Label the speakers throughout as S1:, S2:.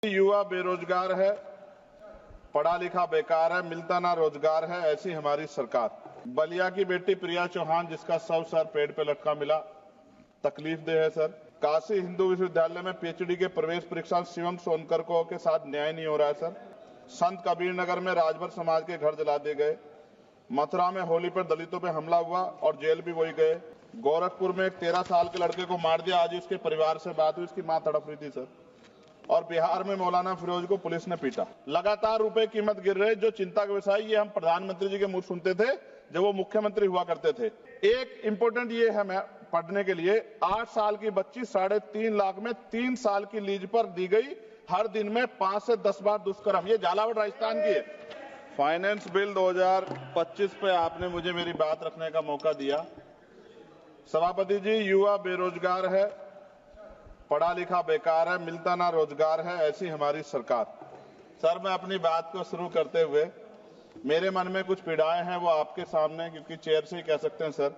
S1: युवा बेरोजगार है, पढ़ा लिखा बेकार है, मिलता ना रोजगार है, ऐसी हमारी सरकार। बलिया की बेटी प्रिया चौहान जिसका शव सर पेड़ पे लटका मिला, तकलीफ दे है सर। काशी हिंदू विश्वविद्यालय में पीएचडी के प्रवेश परीक्षा शिवम सोनकर को के साथ न्याय नहीं हो रहा है सर। संत कबीर नगर में राजभर समाज के घर जला दिए गए। मथुरा में होली पर दलितों पे हमला हुआ और जेल भी वही गए। गोरखपुर में एक 13 साल के लड़के को मार दिया, आज उसके परिवार से बात हुई, उसकी मां तड़प रही थी सर। और बिहार में मौलाना फिरोज को पुलिस ने पीटा। लगातार रुपए कीमत गिर रहे, जो चिंता का विषय, ये हम प्रधानमंत्री जी के मुंह सुनते थे जब वो मुख्यमंत्री हुआ करते थे। एक इंपॉर्टेंट ये है मैं पढ़ने के लिए, 8 साल की बच्ची 3.5 लाख में 3 साल की लीज पर दी गई, हर दिन में 5 से 10 बार दुष्कर्म। ये झालावाड़ राजस्थान की है। फाइनेंस बिल 2025 पे आपने मुझे मेरी बात रखने का मौका दिया। सभापति जी, युवा बेरोजगार है, पढ़ा लिखा बेकार है, मिलता ना रोजगार है, ऐसी हमारी सरकार। सर, मैं अपनी बात को शुरू करते हुए, मेरे मन में कुछ पीड़ाएं हैं, वो आपके सामने क्योंकि चेयर से ही कह सकते हैं सर।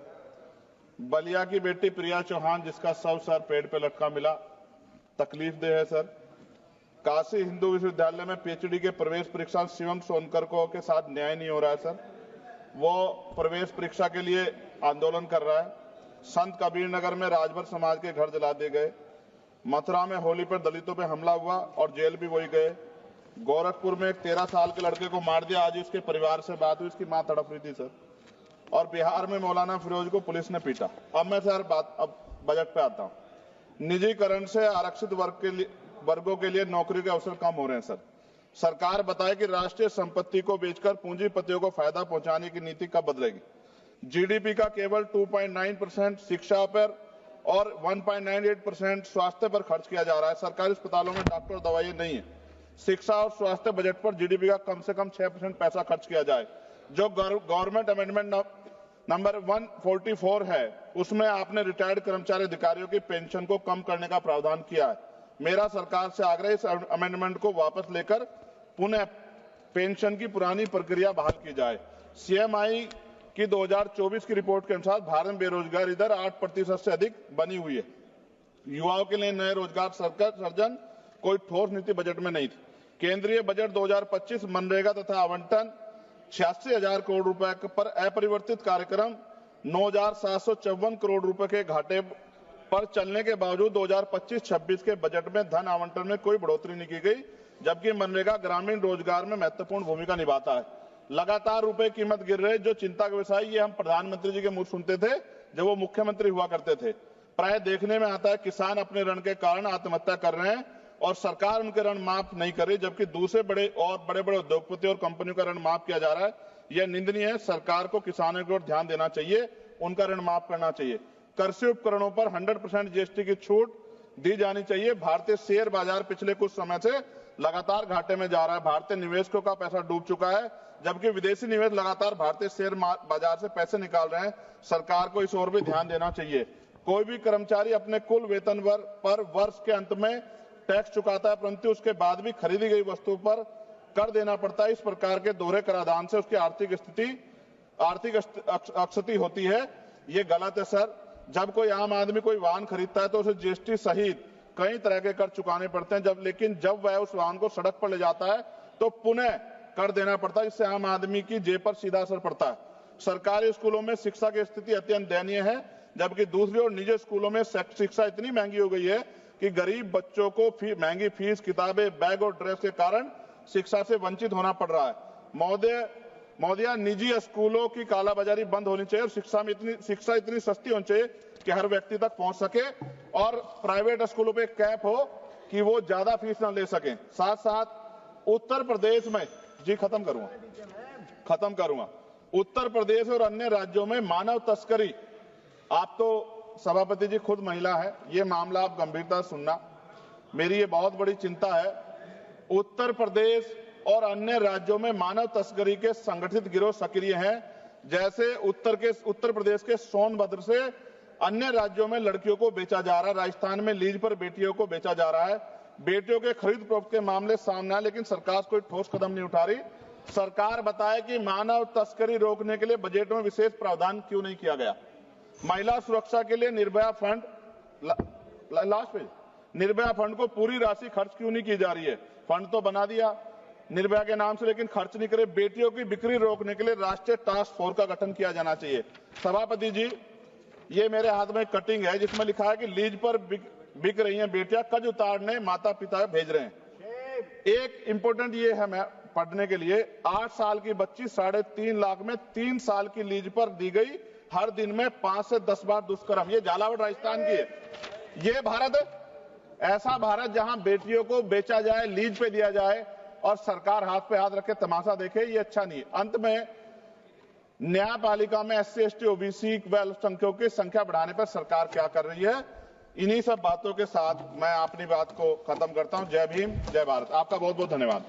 S1: बलिया की बेटी प्रिया चौहान जिसका शव सर पेड़ पे लटका मिला, तकलीफ दे है सर। काशी हिंदू विश्वविद्यालय में पीएचडी के प्रवेश परीक्षा शिवम सोनकर को के साथ न्याय नहीं हो रहा है सर। वो प्रवेश परीक्षा के लिए आंदोलन कर रहा है। संत कबीर नगर में राजभर समाज के घर जला दिए गए। मथुरा में होली पर दलितों पे हमला हुआ और जेल भी वही गए। गोरखपुर में एक 13 साल के लड़के को मार दिया, आज उसके परिवार से बात हुई, उसकी मां तड़प रही थी सर। और बिहार में मौलाना फिरोज को पुलिस ने पीटा। अब मैं सर अब बजट पे आता हूं। निजीकरण से आरक्षित वर्गों के लिए नौकरी के अवसर कम हो रहे हैं सर। सरकार बताए कि राष्ट्रीय संपत्ति को बेचकर पूंजीपतियों को फायदा पहुंचाने की नीति कब बदलेगी। जीडीपी का केवल 2.9% शिक्षा पर और 1.98% स्वास्थ्य पर खर्च किया जा रहा है। सरकारी अस्पतालों में डॉक्टर और दवाइयां नहीं है। शिक्षा और स्वास्थ्य बजट पर जीडीपी का कम से कम 6% पैसा खर्च किया जाए। जो गवर्नमेंट अमेंडमेंट नंबर 144 है, उसमें आपने रिटायर्ड कर्मचारी अधिकारियों की पेंशन को कम करने का प्रावधान किया है। मेरा सरकार से आग्रह, इस अमेंडमेंट को वापस लेकर पुनः पेंशन की पुरानी प्रक्रिया बहाल की जाए। सीएमआई की 2024 की रिपोर्ट के अनुसार भारत में बेरोजगारी दर 8% से अधिक बनी हुई है। युवाओं के लिए नए रोजगार सृजन कोई ठोस नीति बजट में नहीं थी। केंद्रीय बजट 2025 मनरेगा तथा आवंटन 86,000 करोड़ रुपए पर अपरिवर्तित कार्यक्रम 9,754 करोड़ रुपए के घाटे पर चलने के बावजूद 2025-26 के बजट में धन आवंटन में कोई बढ़ोतरी नहीं की गई, जबकि मनरेगा ग्रामीण रोजगार में महत्वपूर्ण भूमिका निभाता है। लगातार रुपए कीमत गिर रहे, जो चिंता का विषय, ये हम प्रधानमंत्री जी के मुंह सुनते थे जब वो मुख्यमंत्री हुआ करते थे। प्राय देखने में आता है किसान अपने ऋण के कारण आत्महत्या कर रहे हैं और सरकार उनके ऋण माफ नहीं कर रही, जबकि दूसरे बड़े उद्योगपति और कंपनियों का ऋण माफ किया जा रहा है। यह निंदनीय है। सरकार को किसानों की ओर ध्यान देना चाहिए, उनका ऋण माफ करना चाहिए। कृषि उपकरणों पर 100% जीएसटी की छूट दी जानी चाहिए। भारतीय शेयर बाजार पिछले कुछ समय से लगातार घाटे में जा रहा है। भारतीय निवेशकों का पैसा डूब चुका है, जबकि विदेशी निवेश लगातार भारतीय शेयर बाजार से पैसे निकाल रहे हैं। सरकार को इस ओर भी ध्यान देना चाहिए। कोई भी कर्मचारी अपने कुल वेतन पर वर्ष के अंत में टैक्स चुकाता है, परंतु उसके बाद भी खरीदी गई वस्तु पर कर देना पड़ता है। इस प्रकार के दोहरे कराधान से उसकी आर्थिक अक्षति होती है। ये गलत है सर। जब कोई आम आदमी कोई वाहन खरीदता है तो उसे जीएसटी सहित कई तरह के कर चुकाने पड़ते हैं, लेकिन जब वह उस वाहन को सड़क पर ले जाता है तो पुनः कर देना पड़ता है, जिससे आम आदमी की जेब पर सीधा असर पड़ता है। सरकारी स्कूलों में शिक्षा की स्थिति अत्यंत दयनीय है, जबकि दूसरी ओर निजी स्कूलों में शिक्षा इतनी महंगी हो गई है कि गरीब बच्चों को महंगी फीस, किताबें, बैग और ड्रेस के कारण शिक्षा से वंचित होना पड़ रहा है। महोदया, निजी स्कूलों की कालाबाजारी बंद होनी चाहिए और शिक्षा इतनी सस्ती होनी चाहिए कि हर व्यक्ति तक पहुंच सके, और प्राइवेट स्कूलों पे कैप हो कि वो ज्यादा फीस न ले सकें। साथ साथ उत्तर प्रदेश में, जी खत्म करूंगा, उत्तर प्रदेश और अन्य राज्यों में मानव तस्करी, आप तो सभापति जी खुद महिला है, ये मामला आप गंभीरता से सुनना, मेरी ये बहुत बड़ी चिंता है। उत्तर प्रदेश और अन्य राज्यों में मानव तस्करी के संगठित गिरोह सक्रिय हैं। जैसे उत्तर प्रदेश के सोनभद्र से अन्य राज्यों में लड़कियों को बेचा जा रहा है। राजस्थान में लीज पर बेटियों को बेचा जा रहा है। बेटियों के खरीद फरोख्त के मामले सामने आए, लेकिन सरकार कोई ठोस कदम नहीं उठा रही। सरकार बताए कि मानव तस्करी रोकने के लिए बजट में विशेष प्रावधान क्यों नहीं किया गया। महिला सुरक्षा के लिए Nirbhaya fund, last page, Nirbhaya fund को पूरी राशि खर्च क्यों नहीं की जा रही है। फंड तो बना दिया निर्भया के नाम से, लेकिन खर्च नहीं करे। बेटियों की बिक्री रोकने के लिए राष्ट्रीय टास्क फोर्स का गठन किया जाना चाहिए। सभापति जी, ये मेरे हाथ में कटिंग है जिसमें लिखा है कि लीज पर बिक रही हैं बेटियां, कर्ज उतारने माता पिता भेज रहे हैं। एक इंपॉर्टेंट ये है मैं पढ़ने के लिए, 8 साल की बच्ची 3.5 लाख में 3 साल की लीज पर दी गई, हर दिन में 5 से 10 बार दुष्कर्म। ये झालावाड़ राजस्थान की है। ये भारत है? ऐसा भारत जहां बेटियों को बेचा जाए, लीज पे दिया जाए और सरकार हाथ पे हाथ रखे तमाशा देखे, ये अच्छा नहीं है। अंत में न्यायपालिका में SC, ST, OBC व अल्पसंख्यकों की संख्या बढ़ाने पर सरकार क्या कर रही है? इन्हीं सब बातों के साथ मैं अपनी बात को खत्म करता हूं। जय भीम, जय भारत। आपका बहुत बहुत धन्यवाद।